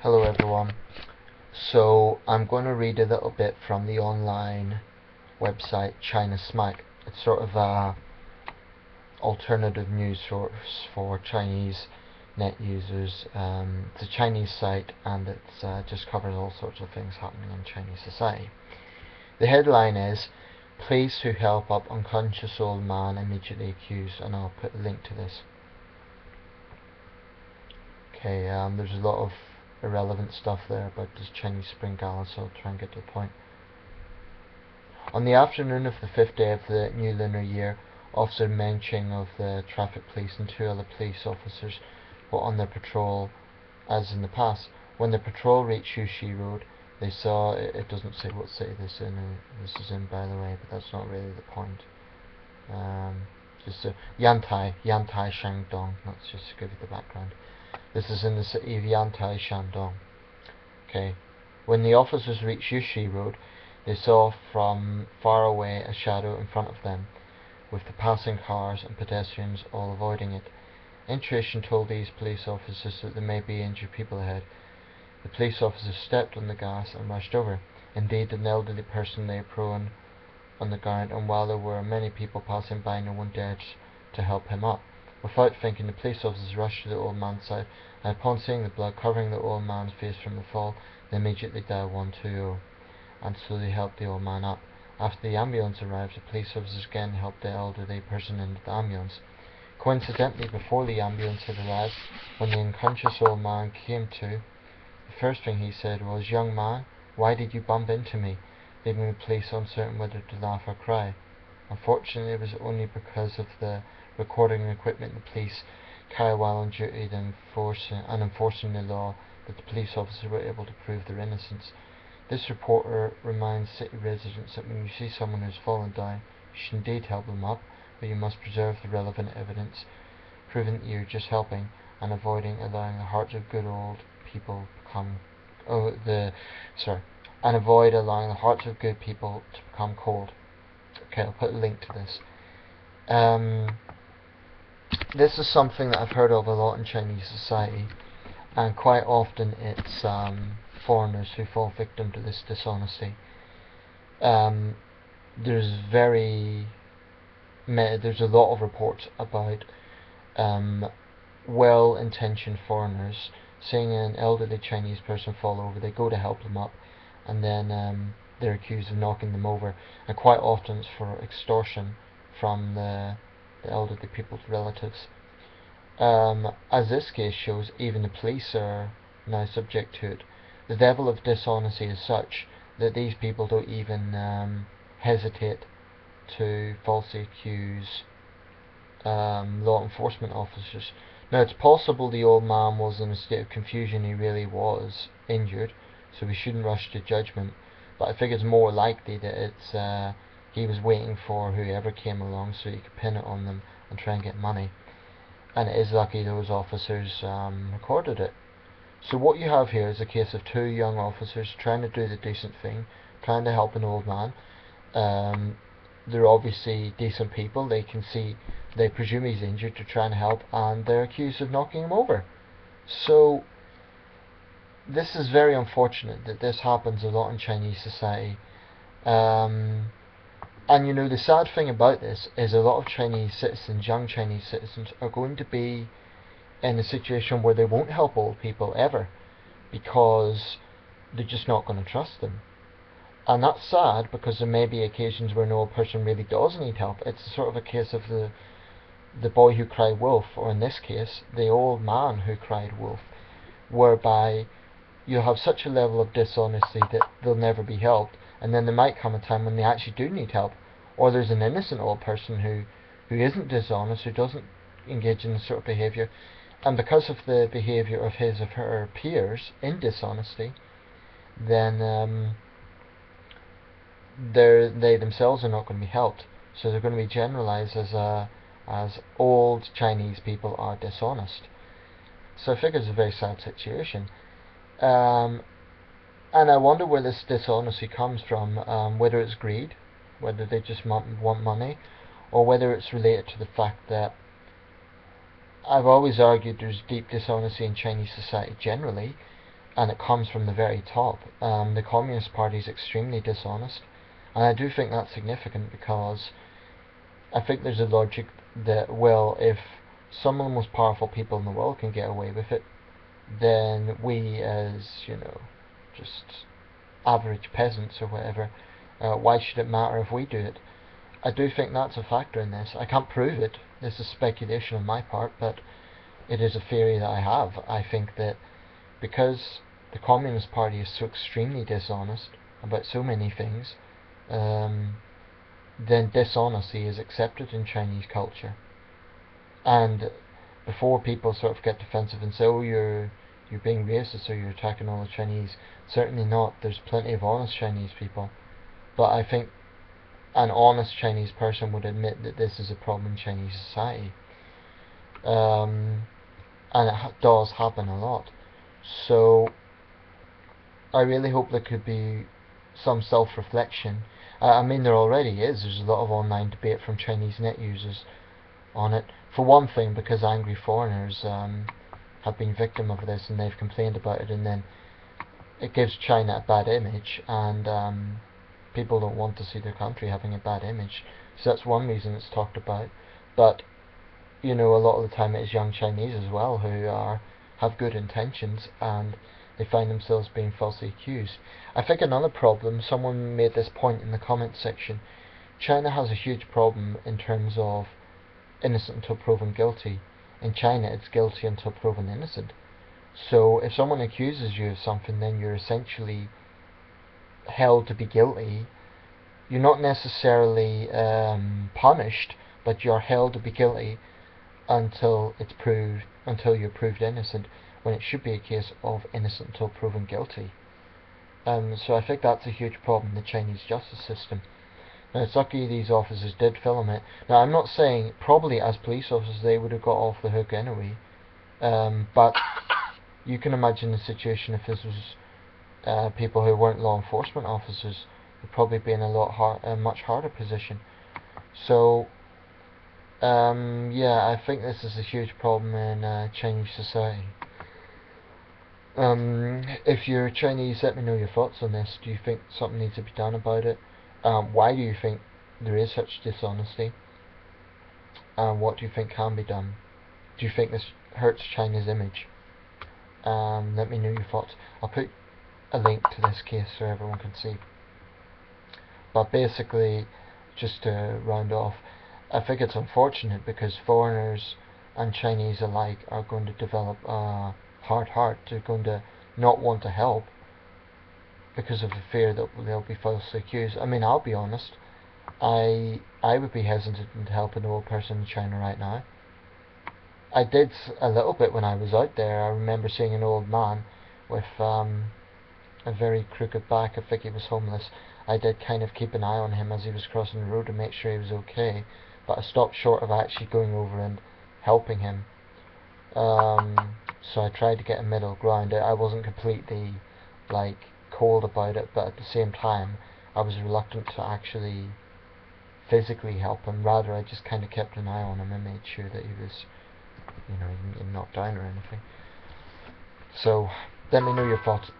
Hello everyone. So I'm going to read a little bit from the online website China Smack. It's sort of a alternative news source for Chinese net users. It's a Chinese site and it just covers all sorts of things happening in Chinese society. The headline is "Police who help up unconscious old man immediately accused," and I'll put a link to this. Okay, there's a lot of irrelevant stuff there about this Chinese Spring Gala, so I'll try and get to the point. On the afternoon of the 5th day of the new lunar year, Officer Meng Ching of the traffic police and two other police officers were on their patrol as in the past. When the patrol reached Yushi Road, they saw, it doesn't say what city this is in by the way, but that's not really the point. Just Yantai, Shandong, let's just give you the background. This is in the city of Yantai, Shandong. Okay. When the officers reached Yushi Road, they saw from far away a shadow in front of them, with the passing cars and pedestrians all avoiding it. Intuition told these police officers that there may be injured people ahead. The police officers stepped on the gas and rushed over. Indeed, an elderly person lay prone on the ground, and while there were many people passing by, no one dared to help him up. Without thinking, the police officers rushed to the old man's side, and upon seeing the blood covering the old man's face from the fall, they immediately dialed 120, and slowly helped the old man up. After the ambulance arrived, the police officers again helped the elderly person into the ambulance. Coincidentally, before the ambulance had arrived, when the unconscious old man came to, the first thing he said was, "Young man, why did you bump into me?" leaving the police uncertain whether to laugh or cry. Unfortunately, it was only because of the recording equipment the police carry while on duty and enforcing the law that the police officers were able to prove their innocence. This reporter reminds city residents that when you see someone who has fallen down, you should indeed help them up, but you must preserve the relevant evidence, proving that you're just helping and avoiding allowing the hearts of good old people and avoid allowing the hearts of good people to become cold. Okay, I'll put a link to this. This is something that I've heard of a lot in Chinese society, and quite often it's foreigners who fall victim to this dishonesty. There's a lot of reports about well-intentioned foreigners seeing an elderly Chinese person fall over. They go to help them up, and then they're accused of knocking them over, and quite often it's for extortion from the elderly people's relatives. As this case shows, even the police are now subject to it. The level of dishonesty is such that these people don't even hesitate to falsely accuse law enforcement officers. Now, it's possible the old man was in a state of confusion, he really was injured, so we shouldn't rush to judgment, but I think it's more likely that it's he was waiting for whoever came along so he could pin it on them and try and get money, and it is lucky those officers recorded it. So what you have here is a case of two young officers trying to do the decent thing, trying to help an old man. They're obviously decent people. They presume he's injured to try and help, and they're accused of knocking him over. So this is very unfortunate that this happens a lot in Chinese society. And you know, the sad thing about this is a lot of Chinese citizens, young Chinese citizens, are going to be in a situation where they won't help old people ever, because they're just not going to trust them. And that's sad, because there may be occasions where an old person really does need help. It's sort of a case of the boy who cried wolf, or in this case, the old man who cried wolf, whereby you have such a level of dishonesty that they'll never be helped, and then there might come a time when they actually do need help, or there's an innocent old person who isn't dishonest, who doesn't engage in this sort of behaviour, and because of the behaviour of his or her peers in dishonesty, then they themselves are not going to be helped, so they're going to be generalized as old Chinese people are dishonest. So I think it's a very sad situation, and I wonder where this dishonesty comes from, whether it's greed, whether they just want money, or whether it's related to the fact that I've always argued there's deep dishonesty in Chinese society generally, and it comes from the very top. The Communist Party is extremely dishonest, and I do think that's significant because I think there's a logic that, well, if some of the most powerful people in the world can get away with it, then we as, just average peasants or whatever, why should it matter if we do it? I do think that's a factor in this. I can't prove it. This is speculation on my part, but it is a theory that I have. I think that because the Communist Party is so extremely dishonest about so many things, then dishonesty is accepted in Chinese culture. And before people sort of get defensive and say, oh, you're being racist or you're attacking all the Chinese, certainly not. There's plenty of honest Chinese people. But I think an honest Chinese person would admit that this is a problem in Chinese society. And it does happen a lot. So I really hope there could be some self-reflection. I mean, there already is. There's a lot of online debate from Chinese net users on it. For one thing, because angry foreigners have been victim of this and they've complained about it, and then it gives China a bad image, and people don't want to see their country having a bad image. So that's one reason it's talked about. But a lot of the time it is young Chinese as well who have good intentions, and they find themselves being falsely accused. I think another problem, someone made this point in the comments section, China has a huge problem in terms of innocent until proven guilty. In China, it's guilty until proven innocent. So if someone accuses you of something, then you're essentially held to be guilty. You're not necessarily punished, but you're held to be guilty until you're proved innocent, when it should be a case of innocent until proven guilty. So I think that's a huge problem in the Chinese justice system. Now it's lucky these officers did film it. Now I'm not saying, probably as police officers they would have got off the hook anyway, but you can imagine the situation if this was people who weren't law enforcement officers, would probably be in a much harder position. So yeah, I think this is a huge problem in Chinese society. If you're Chinese, let me know your thoughts on this. Do you think something needs to be done about it? Why do you think there is such dishonesty? What do you think can be done? Do you think this hurts China's image? Let me know your thoughts. I'll put a link to this case so everyone can see. But basically, just to round off, I think it's unfortunate because foreigners and Chinese alike are going to develop a hard heart. They're going to not want to help because of the fear that they'll be falsely accused. I mean, I'll be honest, I would be hesitant to help an old person in China right now. I did a little bit when I was out there. I remember seeing an old man with a very crooked back. I think he was homeless. I did kind of keep an eye on him as he was crossing the road to make sure he was okay, but I stopped short of actually going over and helping him. So I tried to get a middle ground. I wasn't completely cold about it, but at the same time I was reluctant to actually physically help him. Rather, I just kind of kept an eye on him and made sure that he was, knocked down or anything. So let me know your thoughts.